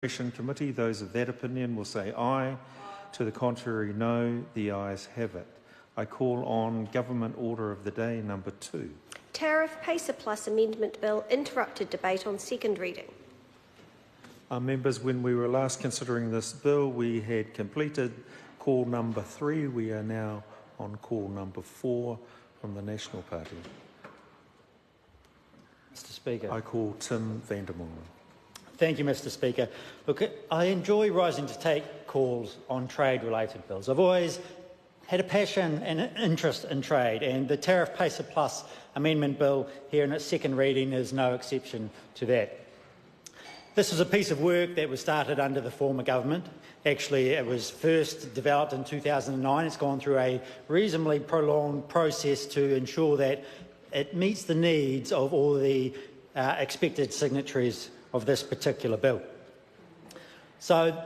Committee. Those of that opinion will say aye. To the contrary, no. The ayes have it. I call on Government Order of the Day number 2. Tariff PACER Plus Amendment Bill interrupted debate on second reading. Members, when we were last considering this bill, we had completed call number 3. We are now on call number 4 from the National Party. Mr. Speaker. I call Tim van der Molen. Thank you, Mr. Speaker. Look, I enjoy rising to take calls on trade-related bills. I've always had a passion and an interest in trade, and the Tariff PACER Plus Amendment Bill here in its second reading is no exception to that. This is a piece of work that was started under the former government. Actually, it was first developed in 2009. It's gone through a reasonably prolonged process to ensure that it meets the needs of all the expected signatories of this particular bill. So,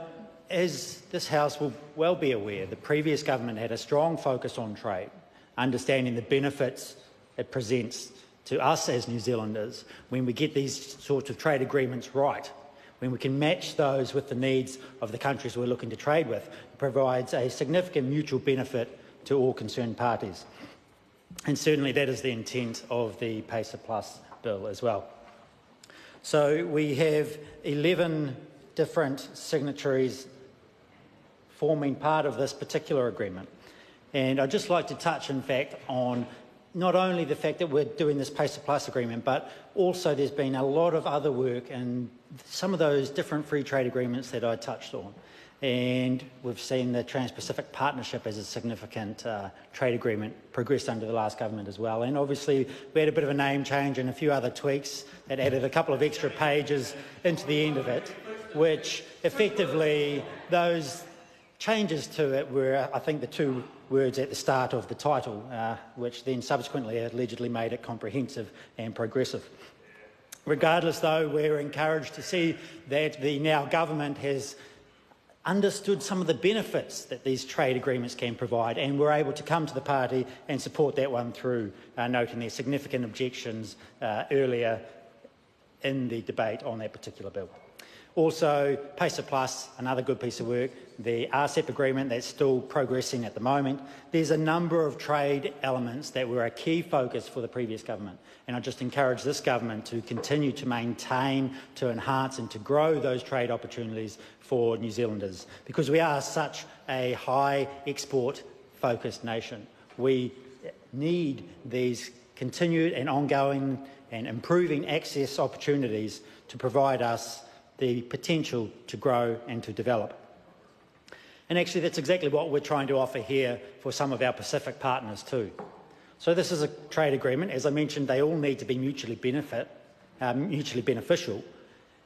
as this House will well be aware, the previous government had a strong focus on trade, understanding the benefits it presents to us as New Zealanders when we get these sorts of trade agreements right, when we can match those with the needs of the countries we're looking to trade with. It provides a significant mutual benefit to all concerned parties. And certainly that is the intent of the PACER Plus bill as well. So we have 11 different signatories forming part of this particular agreement. And I'd just like to touch, in fact, on not only the fact that we're doing this PACER Plus agreement, but also there's been a lot of other work and some of those different free trade agreements that I touched on. And we've seen the Trans-Pacific Partnership as a significant trade agreement progress under the last government as well. And obviously we had a bit of a name change and a few other tweaks that added a couple of extra pages into the end of it, which effectively those changes to it were, I think, the two words at the start of the title, which then subsequently allegedly made it comprehensive and progressive. Regardless, though, we're encouraged to see that the now government has understood some of the benefits that these trade agreements can provide, and we're able to come to the party and support that one through, noting their significant objections earlier in the debate on that particular bill. Also, PACER Plus, another good piece of work, the RCEP agreement that's still progressing at the moment. There's a number of trade elements that were a key focus for the previous government, and I just encourage this government to continue to maintain, to enhance and to grow those trade opportunities for New Zealanders, because we are such a high export-focused nation. We need these continued and ongoing and improving access opportunities to provide us the potential to grow and to develop. And actually that's exactly what we're trying to offer here for some of our Pacific partners too. So this is a trade agreement. As I mentioned, they all need to be mutually beneficial.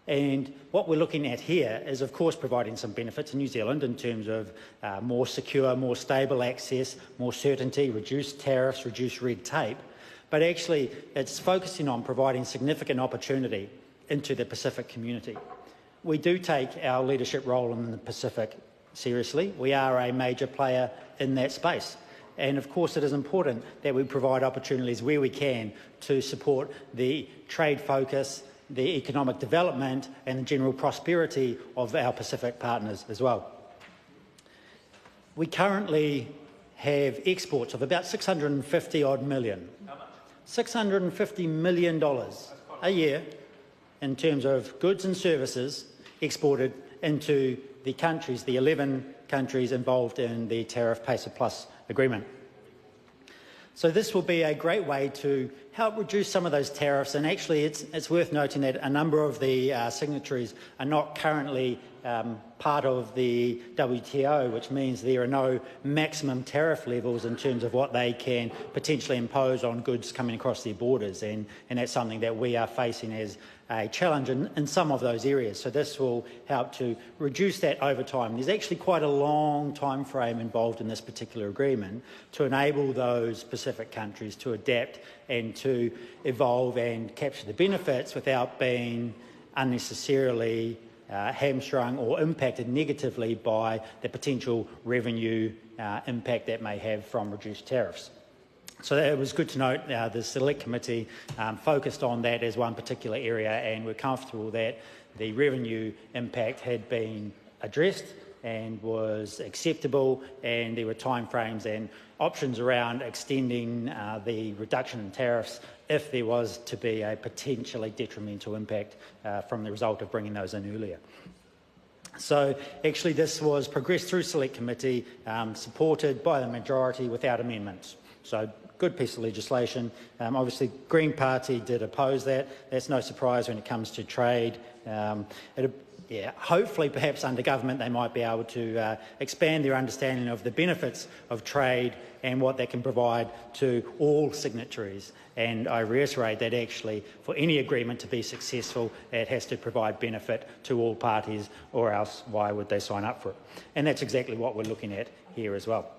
And what we're looking at here is, of course, providing some benefit to New Zealand in terms of more secure, more stable access, more certainty, reduced tariffs, reduced red tape. But actually it's focusing on providing significant opportunity into the Pacific community. We do take our leadership role in the Pacific seriously. We are a major player in that space. And of course it is important that we provide opportunities where we can to support the trade focus, the economic development and the general prosperity of our Pacific partners as well. We currently have exports of about $650 million. How much? $650 million a year in terms of goods and services exported into the countries, the 11 countries involved in the Tariff PACER Plus agreement. So this will be a great way to help reduce some of those tariffs, and actually it's worth noting that a number of the signatories are not currently part of the WTO, which means there are no maximum tariff levels in terms of what they can potentially impose on goods coming across their borders, and that's something that we are facing as a challenge in some of those areas. So this will help to reduce that over time. There's actually quite a long time frame involved in this particular agreement to enable those Pacific countries to adapt and to evolve and capture the benefits without being unnecessarily hamstrung or impacted negatively by the potential revenue impact that may have from reduced tariffs. So it was good to note the Select Committee focused on that as one particular area, and we're comfortable that the revenue impact had been addressed and was acceptable, and there were timeframes and options around extending the reduction in tariffs if there was to be a potentially detrimental impact from the result of bringing those in earlier. So actually this was progressed through Select Committee, supported by the majority without amendments. So good piece of legislation. Obviously Green Party did oppose that. That's no surprise when it comes to trade. Hopefully perhaps under government they might be able to expand their understanding of the benefits of trade and what that can provide to all signatories. And I reiterate that actually for any agreement to be successful, it has to provide benefit to all parties, or else why would they sign up for it? And that's exactly what we're looking at here as well.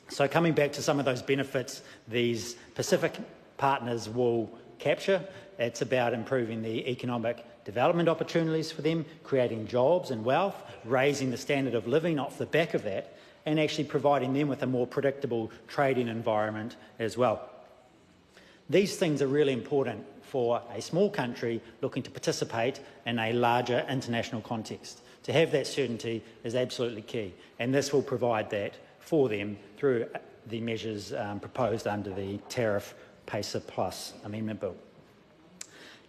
So coming back to some of those benefits these Pacific partners will capture, it's about improving the economic development opportunities for them, creating jobs and wealth, raising the standard of living off the back of that, and actually providing them with a more predictable trading environment as well. These things are really important for a small country looking to participate in a larger international context. To have that certainty is absolutely key, and this will provide that for them through the measures proposed under the Tariff PACER Plus Amendment Bill.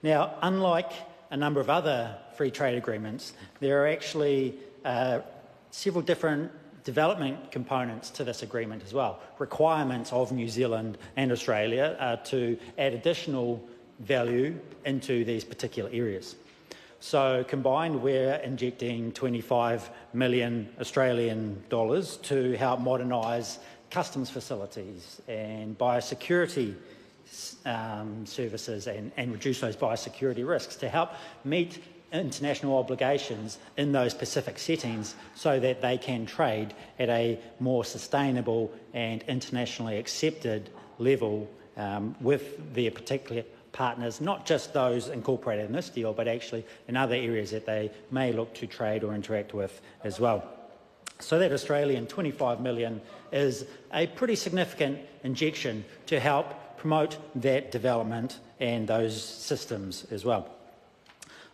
Now, unlike a number of other free trade agreements, there are actually several different development components to this agreement as well. Requirements of New Zealand and Australia to add additional value into these particular areas. So combined, we're injecting 25 million Australian dollars to help modernise customs facilities and biosecurity services and reduce those biosecurity risks to help meet international obligations in those Pacific settings so that they can trade at a more sustainable and internationally accepted level with their particular partners, not just those incorporated in this deal, but actually in other areas that they may look to trade or interact with as well. So that Australian 25 million is a pretty significant injection to help promote that development and those systems as well.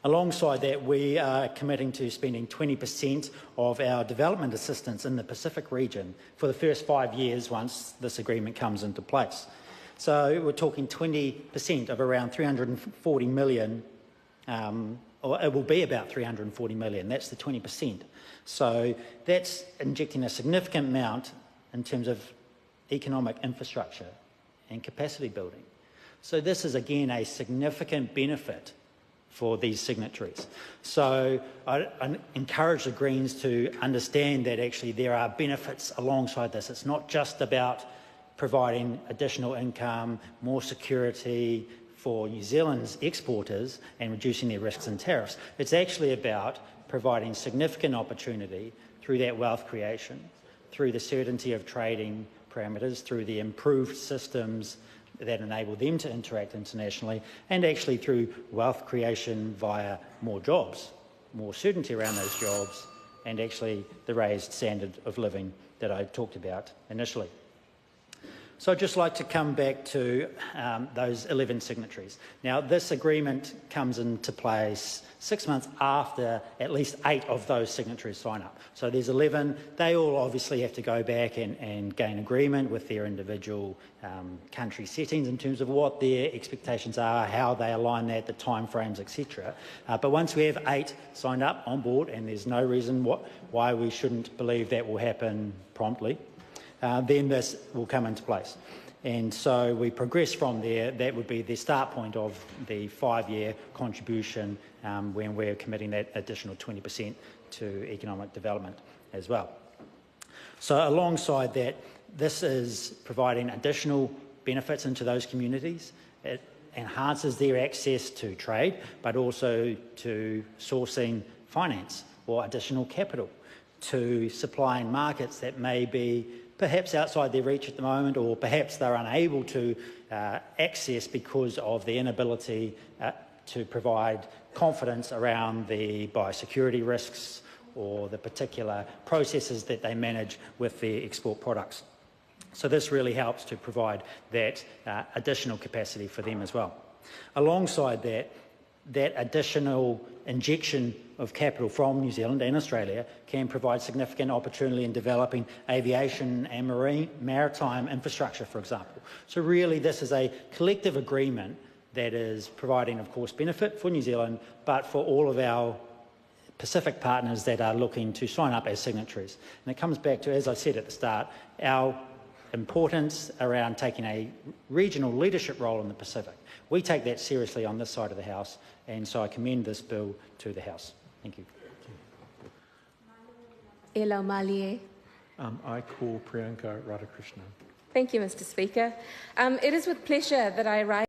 Alongside that, we are committing to spending 20% of our development assistance in the Pacific region for the first 5 years once this agreement comes into place. So we're talking 20% of around 340 million, or it will be about 340 million, that's the 20%. So that's injecting a significant amount in terms of economic infrastructure and capacity building. So this is again a significant benefit for these signatories. So I encourage the Greens to understand that actually there are benefits alongside this. It's not just about providing additional income, more security for New Zealand's exporters and reducing their risks and tariffs. It's actually about providing significant opportunity through that wealth creation, through the certainty of trading parameters, through the improved systems that enable them to interact internationally, and actually through wealth creation via more jobs, more certainty around those jobs, and actually the raised standard of living that I talked about initially. So I'd just like to come back to those 11 signatories. Now, this agreement comes into place 6 months after at least 8 of those signatories sign up. So there's 11. They all obviously have to go back and gain agreement with their individual country settings in terms of what their expectations are, how they align that, the timeframes, etc. But once we have 8 signed up on board, and there's no reason why we shouldn't believe that will happen promptly, then this will come into place. And so we progress from there. That would be the start point of the 5-year contribution when we're committing that additional 20% to economic development as well. So alongside that, this is providing additional benefits into those communities. It enhances their access to trade, but also to sourcing finance or additional capital, to supplying markets that may be perhaps outside their reach at the moment, or perhaps they're unable to access because of the inability to provide confidence around the biosecurity risks or the particular processes that they manage with their export products. So this really helps to provide that additional capacity for them as well. Alongside that, that additional injection of capital from New Zealand and Australia can provide significant opportunity in developing aviation and maritime infrastructure, for example. So really this is a collective agreement that is providing, of course, benefit for New Zealand, but for all of our Pacific partners that are looking to sign up as signatories. And it comes back to, as I said at the start, our importance around taking a regional leadership role in the Pacific. We take that seriously on this side of the House, and so I commend this bill to the House. Thank you. Elo Malie. I call Priyanka Radhakrishnan. Thank you, Mr. Speaker. It is with pleasure that I rise